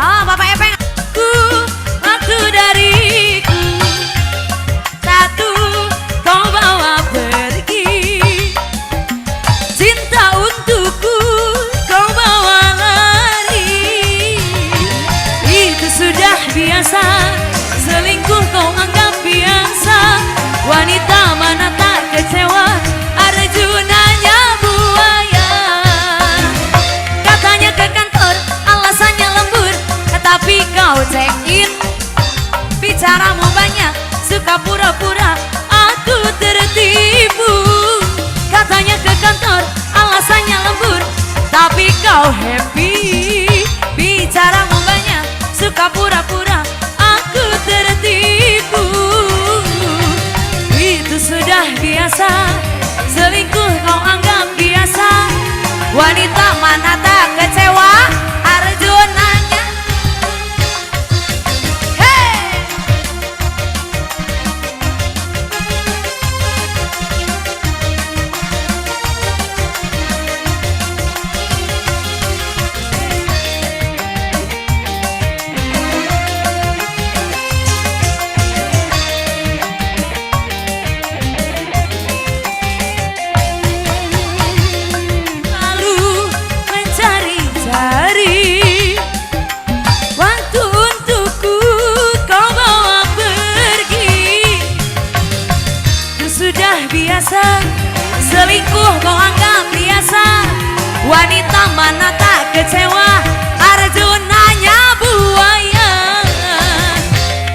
Oh, Bapak Epeng. Ku, waktu dariku. Satu, kau bawa pergi. Cinta untukku, kau bawa lari. Itu sudah biasa. Selingkuh kau anggap biasa. Wanita mana tak kecewa. Arjunanya buaya. Katanya ke kantor, alasannya lembur. Tapi kau check in. Bicaramu banyak, suka pura-pura. Aku tertipu. Katanya ke kantor, alasannya lembur. Tapi kau happy. Bicaramu banyak, suka pura-pura. Aku tertipu. Itu sudah biasa. Selingkuh kau anggap biasa. Wanita mana tak kecewa. Arjunanya. Hey! Biasa, selingkuh kau anggap biasa. Wanita mana tak kecewa. Arjunanya buaya.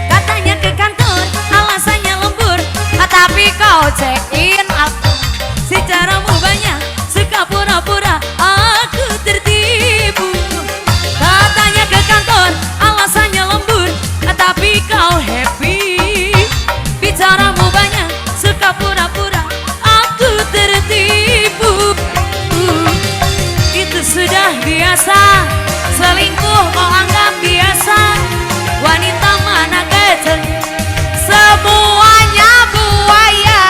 Katanya ke kantor, alasannya lembur. Tapi kau check in. Bicaramu banyak, suka pura-pura. Aku tertipu. Katanya ke kantor, alasannya lembur. Tapi kau happy. Bicaramu banyak, suka pura-pura. Aku tertipu. Itu sudah biasa. Selingkuh kau anggap biasa. Wanita mana kecil. Semuanya buaya.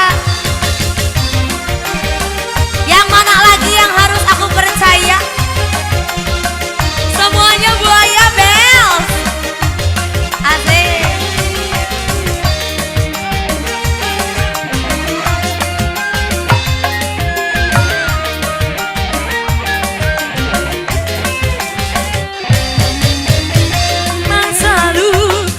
Yang mana lagi yang harus aku percaya? Semuanya buaya, Bel. Asik. Masa lalu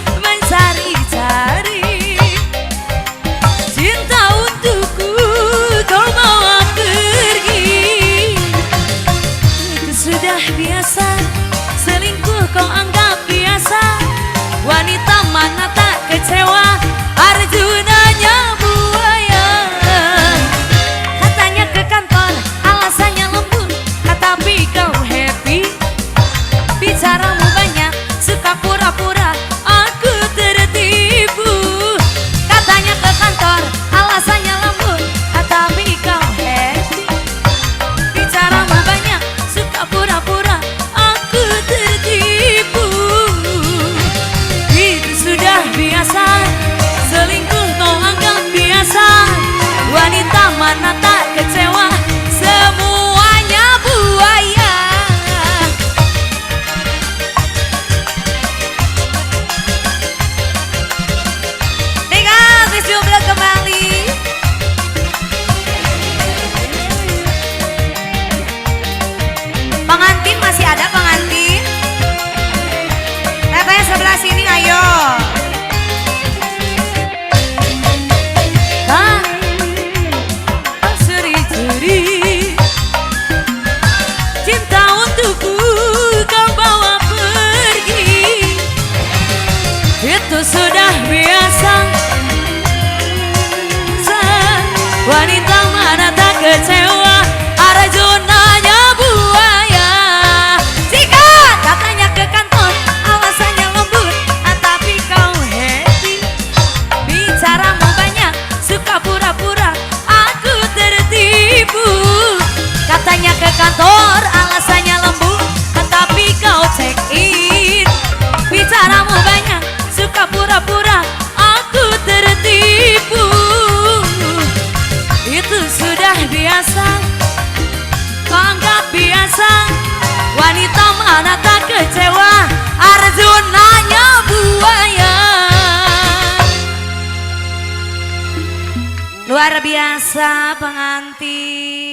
Luar biasa pengantin.